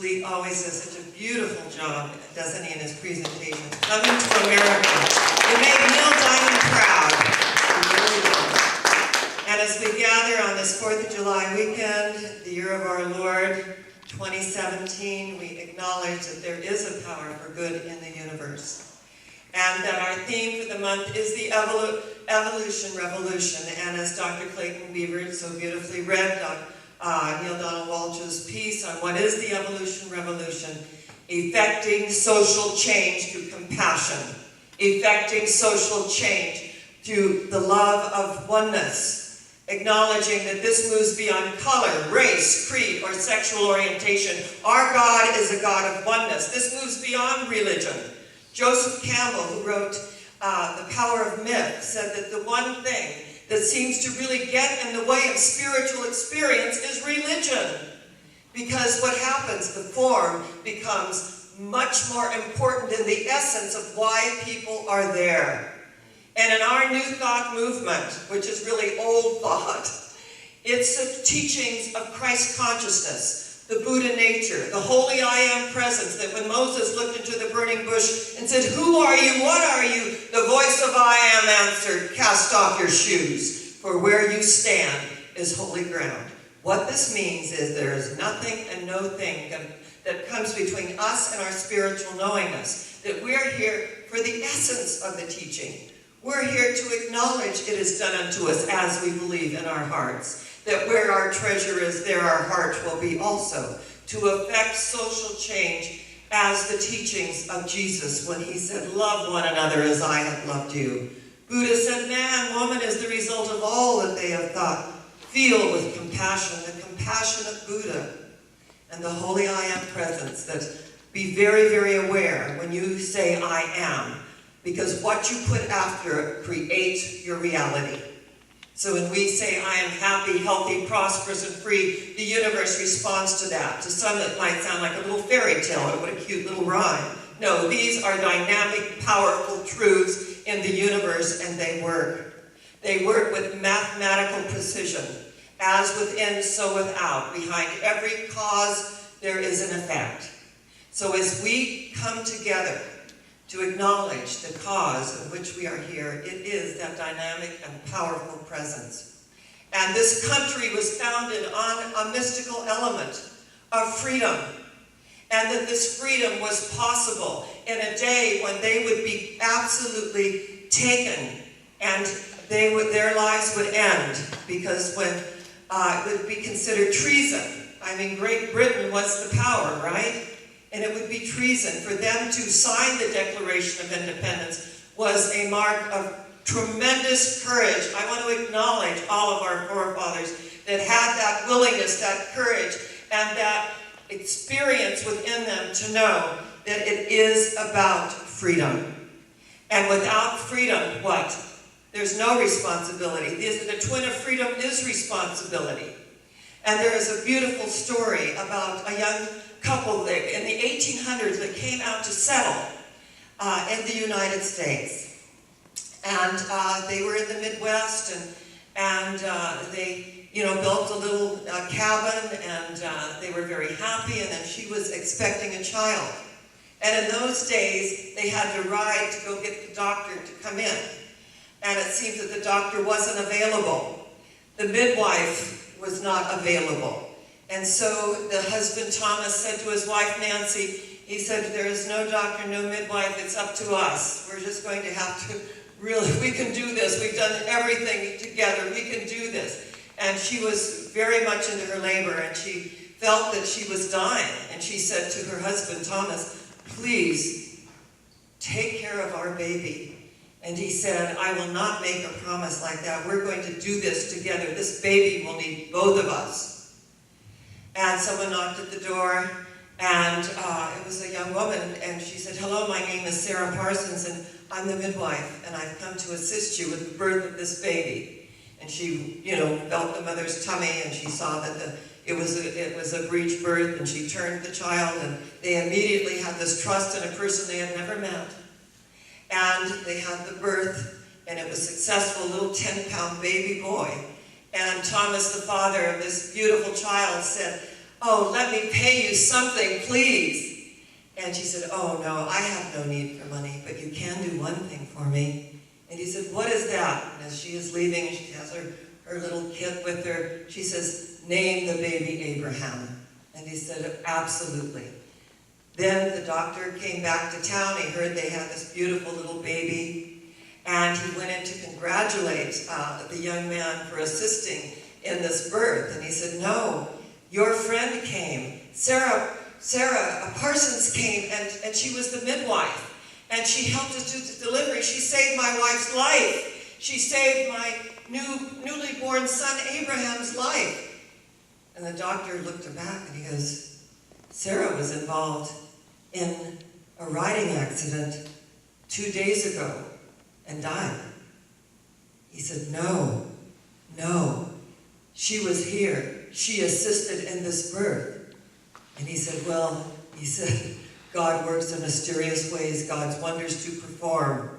Lee always does such a beautiful job, doesn't he, in his presentation? Coming to America. You make Neil Diamond proud. He really does. And as we gather on this 4th of July weekend, the year of our Lord, 2017, we acknowledge that there is a power for good in the universe. And that our theme for the month is the evolution revolution. And as Dr. Clayton Beaver so beautifully read Neil Donald Walsh's piece on what is the evolution revolution, effecting social change through compassion, effecting social change through the love of oneness, acknowledging that this moves beyond color, race, creed, or sexual orientation. Our God is a God of oneness. This moves beyond religion. Joseph Campbell, who wrote The Power of Myth, said that the one thing that seems to really get in the way of spiritual experience is religion. Because what happens, the form becomes much more important than the essence of why people are there. And in our New Thought movement, which is really old thought, it's the teachings of Christ consciousness, the Buddha nature, the holy I am presence, that when Moses looked into the burning bush and said, "Who are you? What are you?" the voice of I am answered, "Cast off your shoes, for where you stand is holy ground." What this means is there is nothing and no thing that comes between us and our spiritual knowingness, that we're here for the essence of the teaching. We're here to acknowledge it is done unto us as we believe in our hearts. That where our treasure is, there our heart will be also. To effect social change as the teachings of Jesus when he said, "Love one another as I have loved you." Buddha said, man, woman is the result of all that they have thought. Feel with compassion, the compassionate Buddha, and the holy I am presence. That be very, very aware when you say I am, because what you put after creates your reality. So when we say, I am happy, healthy, prosperous, and free, the universe responds to that. To some it might sound like a little fairy tale, or what a cute little rhyme. No, these are dynamic, powerful truths in the universe, and they work. They work with mathematical precision. As within, so without. Behind every cause, there is an effect. So as we come together to acknowledge the cause of which we are here, it is that dynamic and powerful presence. And this country was founded on a mystical element of freedom. And that this freedom was possible in a day when they would be absolutely taken and their lives would end, because when it would be considered treason. I mean, Great Britain was the power, right? And it would be treason. For them to sign the Declaration of Independence was a mark of tremendous courage. I want to acknowledge all of our forefathers that had that willingness, that courage, and that experience within them to know that it is about freedom. And without freedom, what? There's no responsibility. The twin of freedom is responsibility. And there is a beautiful story about a young couple there in the 1800s that came out to settle in the United States. And they were in the Midwest, and they built a little cabin, and they were very happy, and then she was expecting a child. And in those days, they had to ride to go get the doctor to come in. And it seems that the doctor wasn't available. The midwife was not available. And so the husband, Thomas, said to his wife, Nancy, he said, there is no doctor, no midwife, it's up to us. We're just going to have to really, we can do this. We've done everything together. We can do this. And she was very much into her labor, and she felt that she was dying. And she said to her husband, Thomas, please take care of our baby. And he said, I will not make a promise like that. We're going to do this together. This baby will need both of us. And someone knocked at the door, and it was a young woman, and she said, hello, my name is Sarah Parsons, and I'm the midwife, and I've come to assist you with the birth of this baby. And she, felt the mother's tummy, and she saw that it was a breech birth, and she turned the child, and they immediately had this trust in a person they had never met. And they had the birth, and it was successful, a little 10-pound baby boy. And Thomas, the father of this beautiful child, said, "Oh, let me pay you something, please." And she said, "Oh, no, I have no need for money, but you can do one thing for me." And he said, "What is that?" And as she is leaving, she has her little kit with her. She says, "Name the baby Abraham." And he said, "Absolutely." Then the doctor came back to town. He heard they had this beautiful little baby. And he went in to congratulate the young man for assisting in this birth. And he said, "No, your friend came. Sarah Parsons came, and she was the midwife. And she helped us do the delivery. She saved my wife's life. She saved my newly born son Abraham's life." And the doctor looked her back and he goes, "Sarah was involved in a riding accident 2 days ago and died." He said, No, she was here. She assisted in this birth." And he said, "Well," he said, "God works in mysterious ways, God's wonders to perform.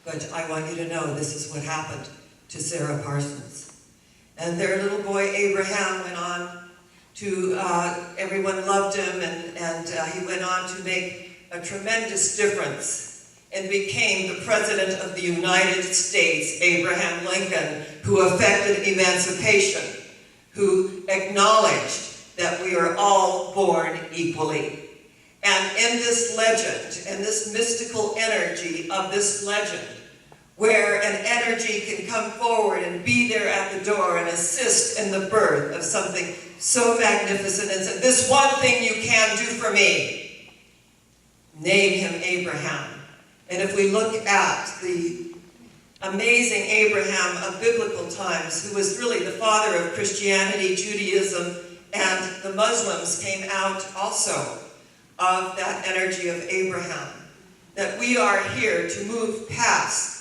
But I want you to know this is what happened to Sarah Parsons." And their little boy Abraham went on to, everyone loved him, and he went on to make a tremendous difference and became the President of the United States, Abraham Lincoln, who effected emancipation, who acknowledged that we are all born equally. And in this legend, and this mystical energy of this legend, where an energy can come forward and be there at the door and assist in the birth of something so magnificent, and say, "This one thing you can do for me." Name him Abraham. And if we look at the amazing Abraham of biblical times, who was really the father of Christianity, Judaism, and the Muslims came out also of that energy of Abraham, that we are here to move past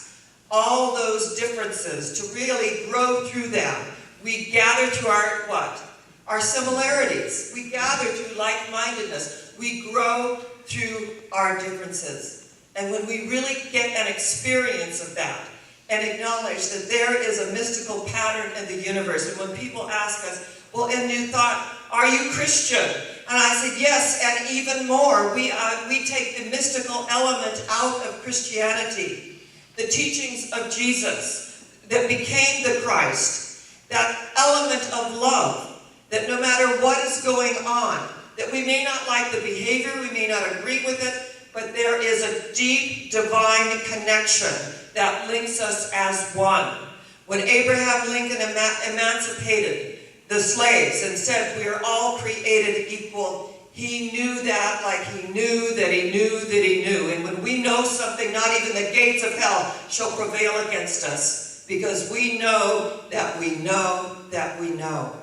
all those differences, to really grow through them. We gather to our what? Our similarities. We gather through like-mindedness. We grow through our differences. And when we really get an experience of that and acknowledge that there is a mystical pattern in the universe, and when people ask us, "Well, in New Thought, are you Christian?" And I said, "Yes, and even more. We take the mystical element out of Christianity. The teachings of Jesus that became the Christ, that element of love, that no matter what is going on, that we may not like the behavior, we may not agree with it, but there is a deep divine connection that links us as one." When Abraham Lincoln emancipated the slaves and said we are all created equal, he knew that like he knew that he knew that he knew. And when we know something, not even the gates of hell shall prevail against us, because we know that we know that we know.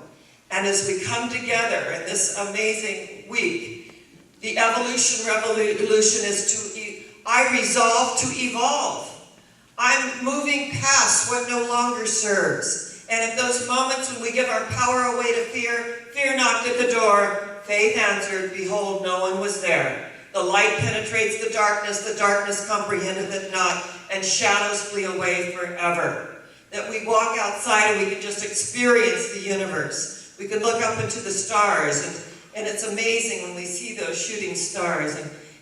And as we come together in this amazing week, the evolution revolution is I resolve to evolve. I'm moving past what no longer serves. And at those moments when we give our power away to fear, fear knocked at the door. Faith answered, "Behold, no one was there. The light penetrates the darkness comprehendeth it not, and shadows flee away forever." That we walk outside and we can just experience the universe. We can look up into the stars, and it's amazing when we see those shooting stars,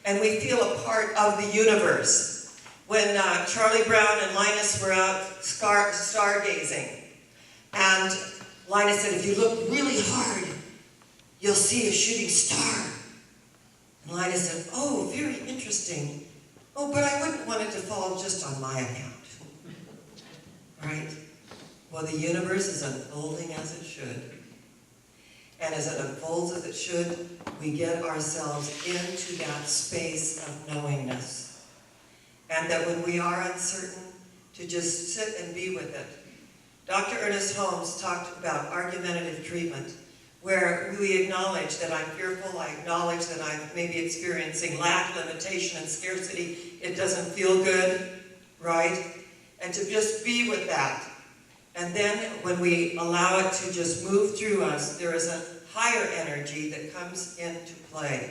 and we feel a part of the universe. When Charlie Brown and Linus were out stargazing, and Linus said, "If you look really hard, you'll see a shooting star." And Linus said, "Oh, very interesting. Oh, but I wouldn't want it to fall just on my account." Right? Well, the universe is unfolding as it should. And as it unfolds as it should, we get ourselves into that space of knowingness. And that when we are uncertain, to just sit and be with it. Dr. Ernest Holmes talked about argumentative treatment, where we acknowledge that I'm fearful, I acknowledge that I'm maybe experiencing lack, limitation, and scarcity. It doesn't feel good, right? And to just be with that. And then when we allow it to just move through us, there is a higher energy that comes into play.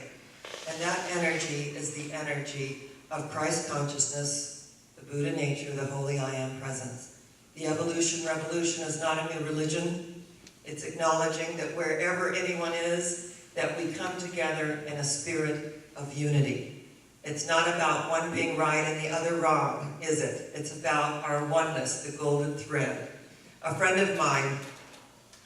And that energy is the energy of Christ consciousness, the Buddha nature, the holy I Am presence. The evolution revolution is not a new religion. It's acknowledging that wherever anyone is, that we come together in a spirit of unity. It's not about one being right and the other wrong, is it? It's about our oneness, the golden thread. A friend of mine,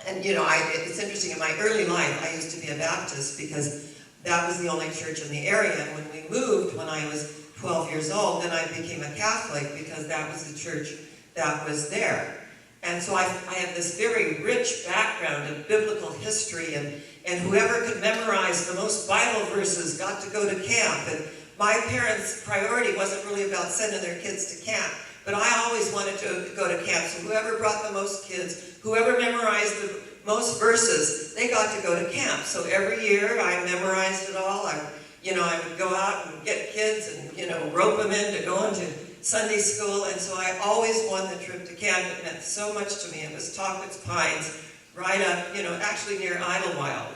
and you know, it's interesting, in my early life, I used to be a Baptist because that was the only church in the area. And when we moved, when I was 12 years old, then I became a Catholic because that was the church that was there. And so I have this very rich background of biblical history, and whoever could memorize the most Bible verses got to go to camp. And my parents' priority wasn't really about sending their kids to camp, but I always wanted to go to camp. So whoever brought the most kids, whoever memorized the most verses, they got to go to camp. So every year I memorized it all. I would go out and get kids and, rope them in to go into Sunday school. And so I always won the trip to camp. It meant so much to me. It was Tahquitz Pines, right up, actually near Idlewild.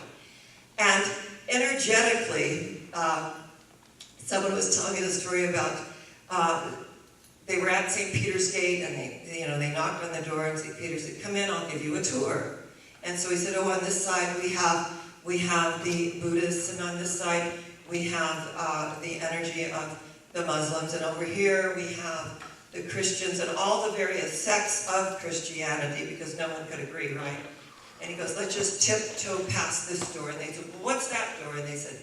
And energetically, someone was telling me the story about they were at St. Peter's Gate, and they knocked on the door, and St. Peter said, "Come in, I'll give you a tour." And so he said, "Oh, on this side we have the Buddhists, and on this side we have the energy of the Muslims, and over here we have the Christians and all the various sects of Christianity," because no one could agree, right? And he goes, "Let's just tiptoe past this door." And they said, "Well, what's that door?" And they said,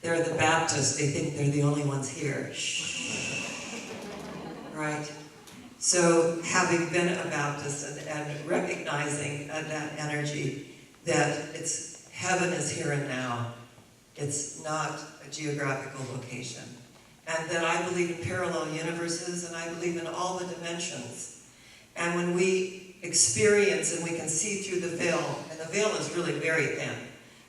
"They're the Baptists. They think they're the only ones here." Shh. Right? So having been a Baptist and recognizing that energy, that heaven is here and now, it's not a geographical location. And that I believe in parallel universes, and I believe in all the dimensions. And when we experience and we can see through the veil, and the veil is really very thin,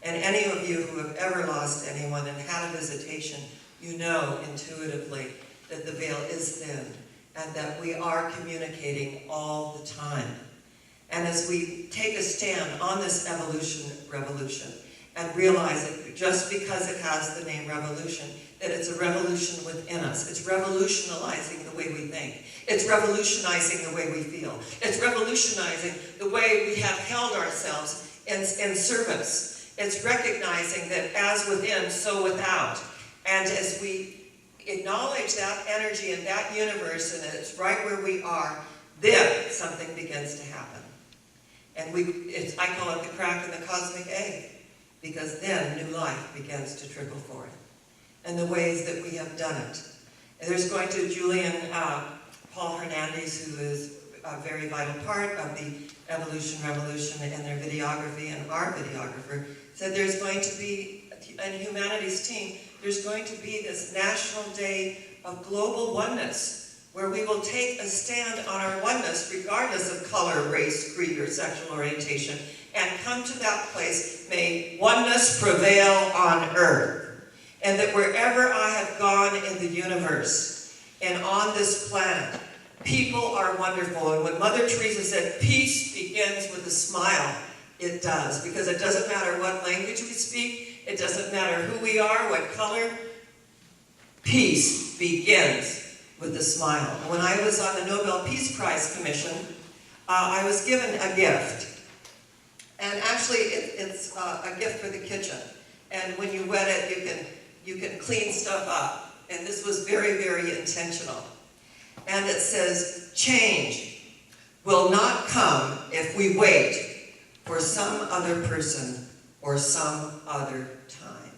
and any of you who have ever lost anyone and had a visitation, you know intuitively that the veil is thin, and that we are communicating all the time. And as we take a stand on this revolution, and realize that just because it has the name revolution, that it's a revolution within us. It's revolutionizing the way we think. It's revolutionizing the way we feel. It's revolutionizing the way we have held ourselves in service. It's recognizing that as within, so without. And as we acknowledge that energy and that universe, and it's right where we are, then something begins to happen. And I call it the crack in the cosmic egg, because then new life begins to trickle forth. And the ways that we have done it. And there's going to Julian Paul Hernandez, who is a very vital part of the Evolution Revolution and their videography, and our videographer, said there's going to be, and Humanity's team, there's going to be this National Day of Global Oneness, where we will take a stand on our oneness, regardless of color, race, creed, or sexual orientation, and come to that place, may oneness prevail on earth. And that wherever I have gone in the universe, and on this planet, people are wonderful. And when Mother Teresa said, peace begins with a smile, it does. Because it doesn't matter what language we speak, it doesn't matter who we are, what color, peace begins with a smile. And when I was on the Nobel Peace Prize Commission, I was given a gift. And actually, it's a gift for the kitchen. And when you wet it, you can clean stuff up. And this was very, very intentional. And it says, change will not come if we wait for some other person or some other time.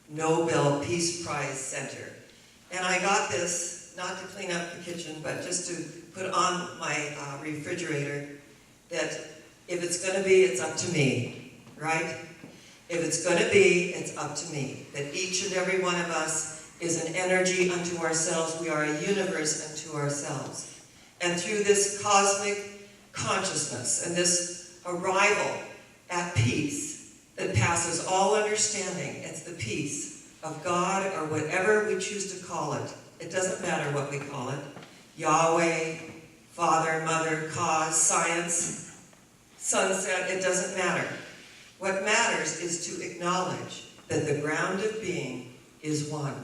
Nobel Peace Prize Center. And I got this, not to clean up the kitchen, but just to put on my refrigerator, that if it's going to be, it's up to me, right? If it's going to be, it's up to me. That each and every one of us is an energy unto ourselves. We are a universe unto ourselves. And through this cosmic consciousness and this arrival at peace that passes all understanding, it's the peace of God, or whatever we choose to call it. It doesn't matter what we call it. Yahweh, Father, Mother, Cause, Science, Sunset, it doesn't matter. What matters is to acknowledge that the ground of being is one.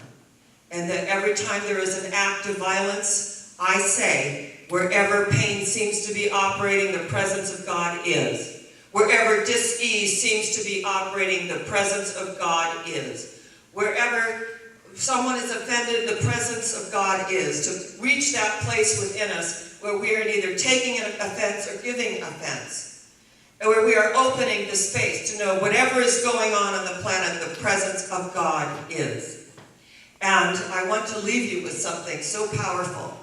And that every time there is an act of violence, I say, wherever pain seems to be operating, the presence of God is. Wherever dis-ease seems to be operating, the presence of God is. Wherever someone is offended, the presence of God is. To reach that place within us where we are neither taking an offense or giving offense. And where we are opening the space to know whatever is going on the planet, the presence of God is. And I want to leave you with something so powerful.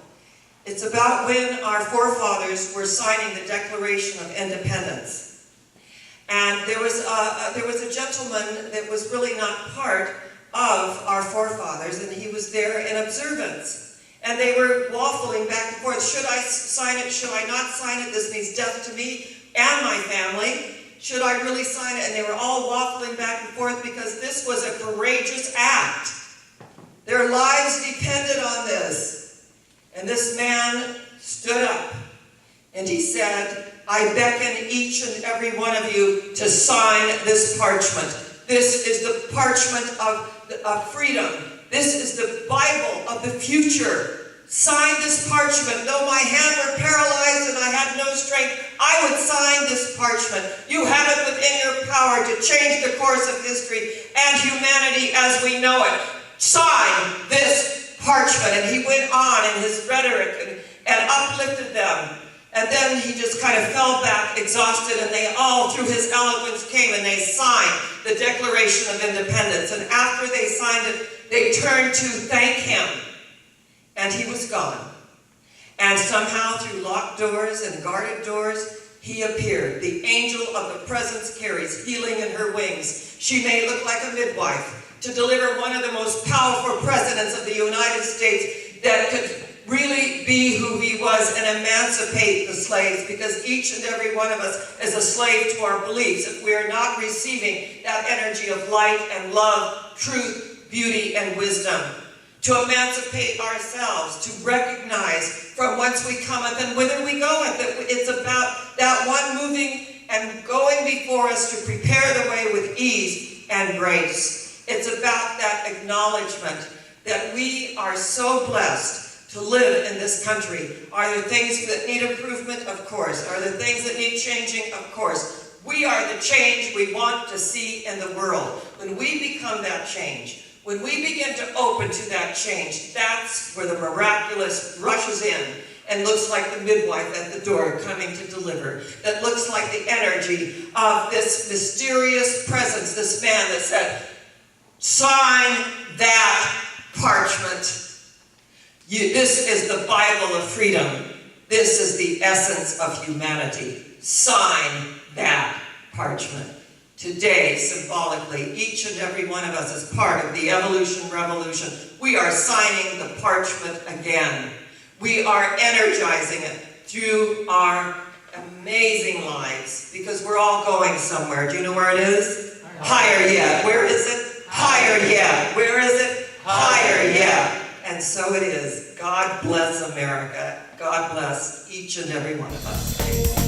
It's about when our forefathers were signing the Declaration of Independence. And there was a gentleman that was really not part of our forefathers, and he was there in observance. And they were waffling back and forth. Should I sign it? Should I not sign it? This means death to me and my family. Should I really sign it? And they were all waffling back and forth because this was a courageous act. Their lives depended on this. And this man stood up and he said, I beckon each and every one of you to sign this parchment. This is the parchment of freedom. This is the Bible of the future. Sign this parchment. Though my hand were paralyzed and I had no strength, I would sign this parchment. You have it within your power to change the course of history and humanity as we know it. Sign this parchment. And he went on in his rhetoric and uplifted them. And then he just kind of fell back exhausted, and they all, through his eloquence, came and they signed the Declaration of Independence. And after they signed it, they turned to thank him. And he was gone. And somehow, through locked doors and guarded doors, he appeared. The angel of the presence carries healing in her wings. She may look like a midwife to deliver one of the most powerful presidents of the United States that could really be who he was and emancipate the slaves, because each and every one of us is a slave to our beliefs if we are not receiving that energy of light and love, truth, beauty, and wisdom. To emancipate ourselves, to recognize from whence we cometh and whither we goeth. It's about that one moving and going before us to prepare the way with ease and grace. It's about that acknowledgement that we are so blessed to live in this country. Are there things that need improvement? Of course. Are there things that need changing? Of course. We are the change we want to see in the world. When we become that change, when we begin to open to that change, that's where the miraculous rushes in and looks like the midwife at the door coming to deliver. That looks like the energy of this mysterious presence, this man that said, sign that parchment. This is the Bible of freedom. This is the essence of humanity. Sign that parchment. Today, symbolically, each and every one of us is part of the evolution revolution. We are signing the parchment again. We are energizing it through our amazing lives, because we're all going somewhere. Do you know where it is? Higher yet. Where is it? Higher yet. Where is it? Higher yet. And so it is. God bless America. God bless each and every one of us.